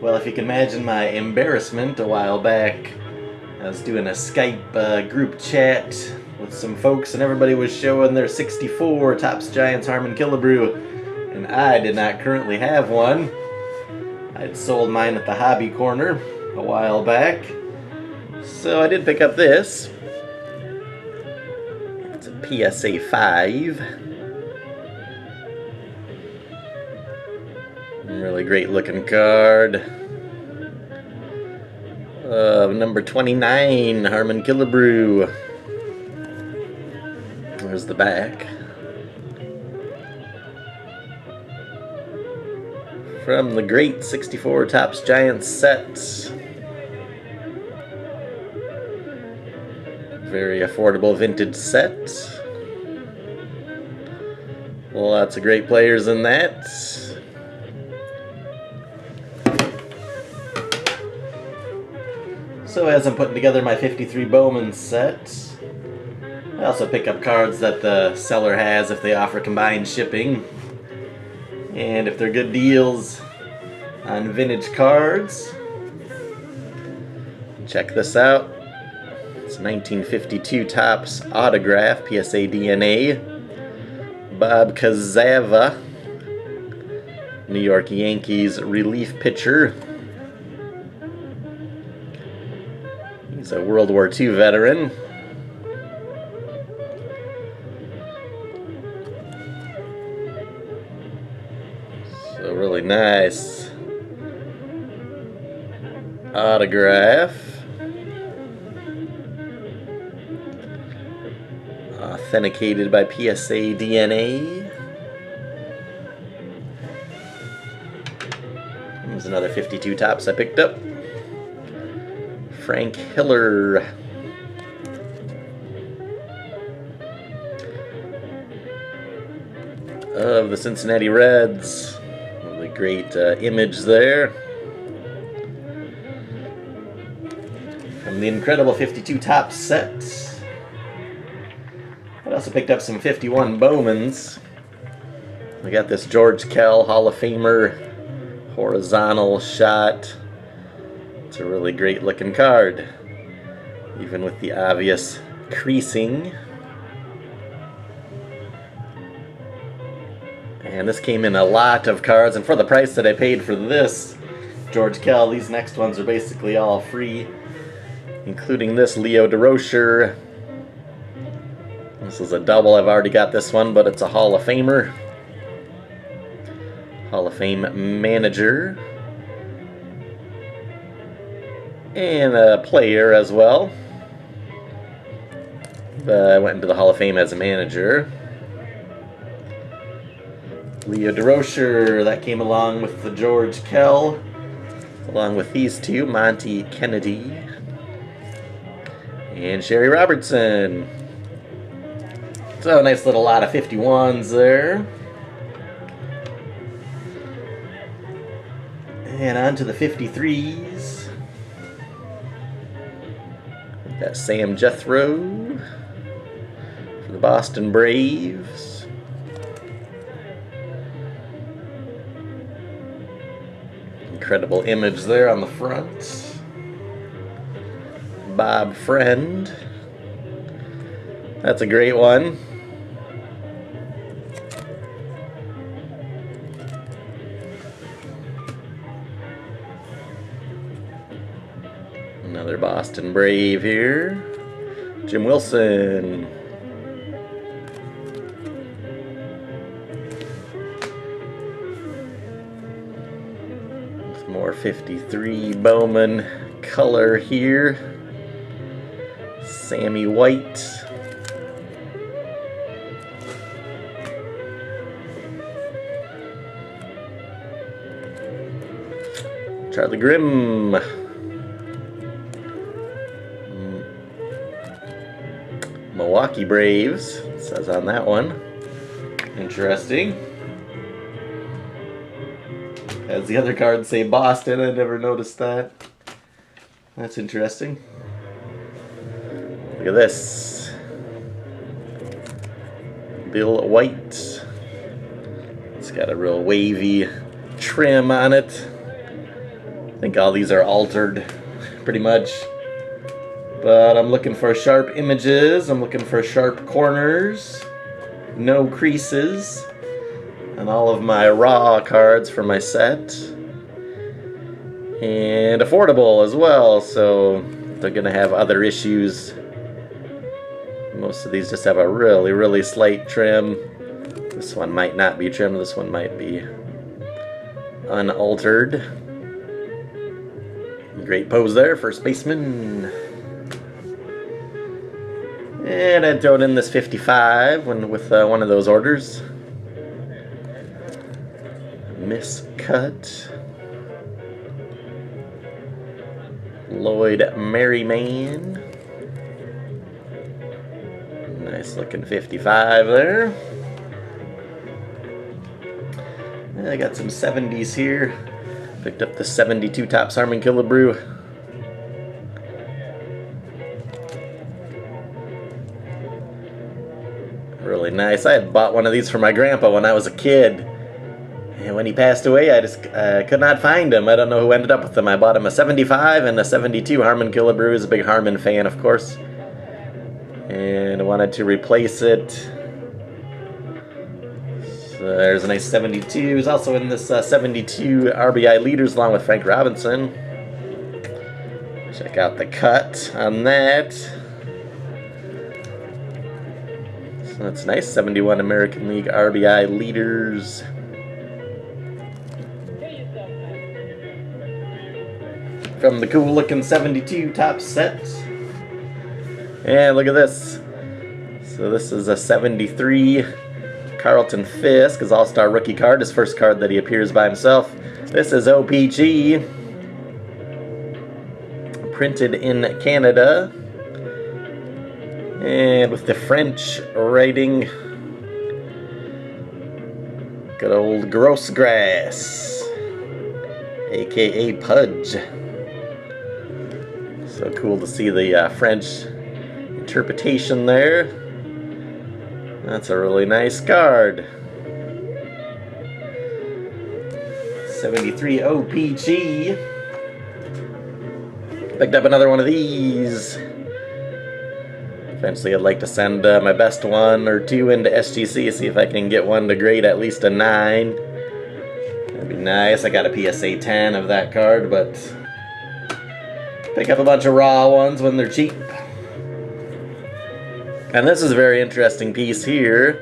Well, if you can imagine my embarrassment a while back, I was doing a Skype group chat with some folks, and everybody was showing their 64 Topps Giants Harmon Killebrew, and I did not currently have one. I'd sold mine at the hobby corner a while back, so I did pick up this. It's a PSA 5. Really great looking card. Number 29, Harmon Killebrew. There's the back. From the great 64 Topps Giants set. Very affordable vintage set. Lots of great players in that. So as I'm putting together my 53 Bowman set, I also pick up cards that the seller has if they offer combined shipping. And if they're good deals on vintage cards, check this out. It's 1952 Topps autograph, PSA DNA, Bob Kazava, New York Yankees relief pitcher. He's a World War II veteran. So really nice autograph. Authenticated by PSA DNA. There's another 52 Topps I picked up. Frank Hiller. Of the Cincinnati Reds. Really great image there. From the incredible 52 Topps set. I also picked up some 51 Bowmans. We got this George Kell Hall of Famer horizontal shot. It's a really great looking card, even with the obvious creasing. And this came in a lot of cards, and for the price that I paid for this George Kell, these next ones are basically all free, including this Leo DeRocher. This is a double. I've already got this one, but it's a Hall of Famer. Hall of Fame manager. And a player as well. I went into the Hall of Fame as a manager. Leo DeRocher, that came along with the George Kell, along with these two, Monty Kennedy and Sherry Robertson. So a nice little lot of 51s there. And on to the 53s. Got Sam Jethro for the Boston Braves. Incredible image there on the front. Bob Friend. That's a great one. Another Boston Brave here. Jim Wilson. With more 53 Bowman color here. Sammy White. Charlie Grimm. Milwaukee Braves, it says on that one. Interesting. As the other cards say Boston, I never noticed that. That's interesting. Look at this. Bill White. It's got a real wavy trim on it. think all these are altered, pretty much. But I'm looking for sharp images, I'm looking for sharp corners, no creases, and all of my raw cards for my set. And affordable as well, so they're gonna have other issues. Most of these just have a really, really slight trim. This one might not be trimmed, this one might be unaltered. Great pose there, first baseman. And I'd throw in this 55 with one of those orders. Miscut. Lloyd Merriman. Nice looking 55 there. I got some 70s here. Picked up the 72 Topps Harmon Killebrew. Really nice. I had bought one of these for my grandpa when I was a kid. And when he passed away, I just could not find him. I don't know who ended up with them. I bought him a 75 and a 72 Harmon Killebrew. He's a big Harmon fan, of course. And I wanted to replace it. So there's a nice 72. He's also in this 72 RBI leaders along with Frank Robinson. Check out the cut on that. So that's nice. 71 American League RBI leaders. From the cool looking 72 Topps set. And look at this. So this is a 73 Carlton Fisk, his all-star rookie card, his first card that he appears by himself. This is OPG, printed in Canada, and with the French writing. Good old Grossgrass, aka Pudge. So cool to see the French interpretation there. That's a really nice card. 73 OPG. Picked up another one of these. Eventually I'd like to send my best one or two into SGC, see if I can get one to grade at least a 9. That'd be nice. I got a PSA 10 of that card, but pick up a bunch of raw ones when they're cheap. And this is a very interesting piece here.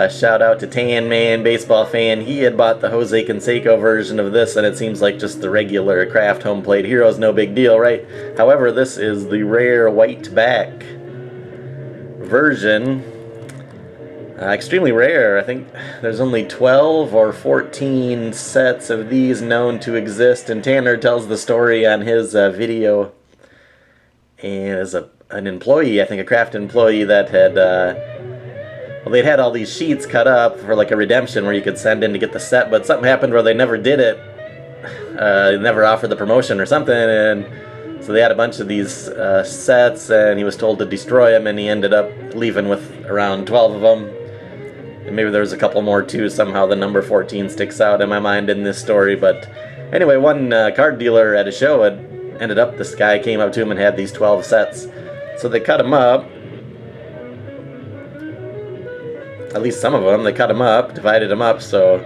Shout out to Tan Man, baseball fan. He had bought the Jose Canseco version of this, and it seems like just the regular Kraft home plate Heroes, no big deal, right? However, this is the rare white back version. Extremely rare. I think there's only 12 or 14 sets of these known to exist, and Tanner tells the story on his video. And as an employee, I think a Kraft employee that had, well, they'd had all these sheets cut up for like a redemption where you could send in to get the set, but something happened where they never did it. They never offered the promotion or something, and so they had a bunch of these sets, and he was told to destroy them, and he ended up leaving with around 12 of them. And maybe there was a couple more too. Somehow the number 14 sticks out in my mind in this story. But anyway, one card dealer at a show had ended up, this guy came up to him and had these 12 sets. So they cut them up. At least some of them, they cut them up, divided them up, so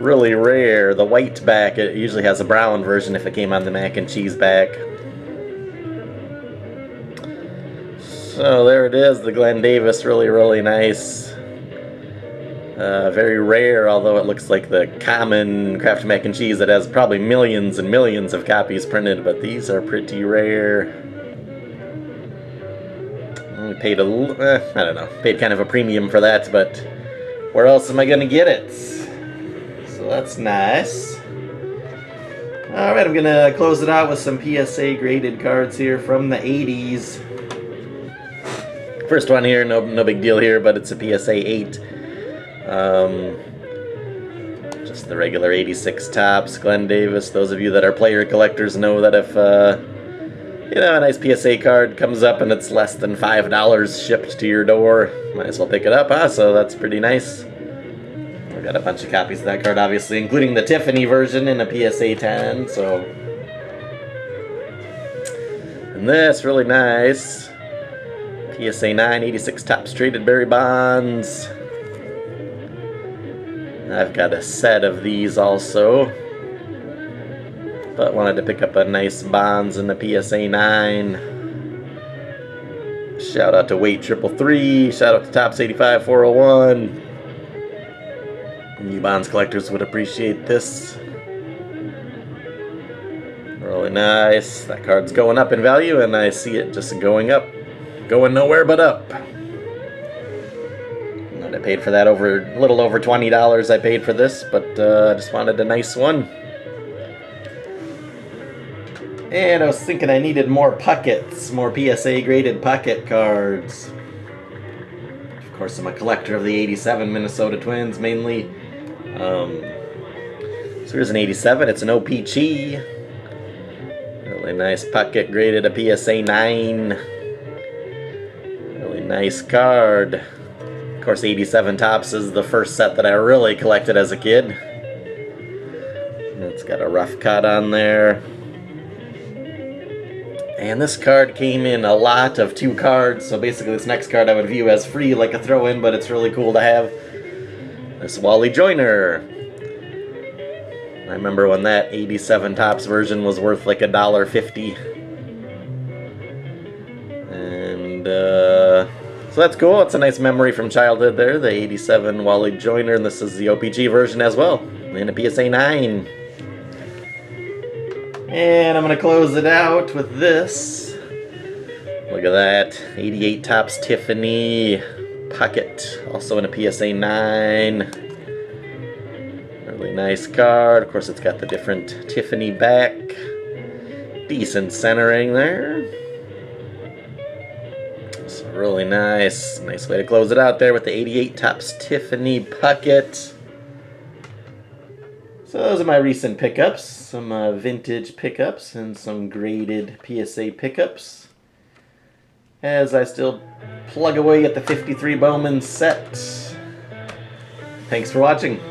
really rare. The white back, it usually has a brown version if it came on the mac and cheese back. So there it is, the Glenn Davis, really, really nice. Very rare, although it looks like the common Kraft mac and cheese that has probably millions and millions of copies printed, but these are pretty rare. We paid I don't know, paid kind of a premium for that, but where else am I going to get it? So that's nice. Alright, I'm going to close it out with some PSA graded cards here from the 80s. First one here, no big deal here, but it's a PSA 8. Just the regular 86 Topps, Glenn Davis. Those of you that are player collectors know that if you know, a nice PSA card comes up and it's less than $5 shipped to your door, might as well pick it up, huh? So that's pretty nice. I've got a bunch of copies of that card, obviously, including the Tiffany version in a PSA 10, so... And this, really nice. PSA 9, 86 Topps Traded Barry Bonds. I've got a set of these also. But wanted to pick up a nice Bonds in the PSA 9. Shout out to Wait 333. Shout out to Topps 85 401. You Bonds collectors would appreciate this. Really nice. That card's going up in value, and I see it just going up. Going nowhere but up. And I paid for that a little over $20 I paid for this, but I just wanted a nice one. And I was thinking I needed more puckets, more PSA graded pucket cards. Of course, I'm a collector of the 87 Minnesota Twins mainly. So here's an 87, it's an OPG. Really nice pucket graded, a PSA 9. Really nice card. Of course, 87 Topps is the first set that I really collected as a kid. It's got a rough cut on there. And this card came in a lot of 2 cards, so basically this next card I would view as free, like a throw-in, but it's really cool to have. This Wally Joyner. I remember when that 87 Topps version was worth like $1.50. And, so that's cool. It's a nice memory from childhood there, the 87 Wally Joyner, and this is the OPG version as well, in a PSA 9. And I'm going to close it out with this. Look at that. 88 Topps Tiffany Pocket. Also in a PSA 9. Really nice card. Of course, it's got the different Tiffany back. Decent centering there. So really nice. Nice way to close it out there with the 88 Topps Tiffany Pocket. So those are my recent pickups, some vintage pickups and some graded PSA pickups. As I still plug away at the 53 Bowman set. Thanks for watching.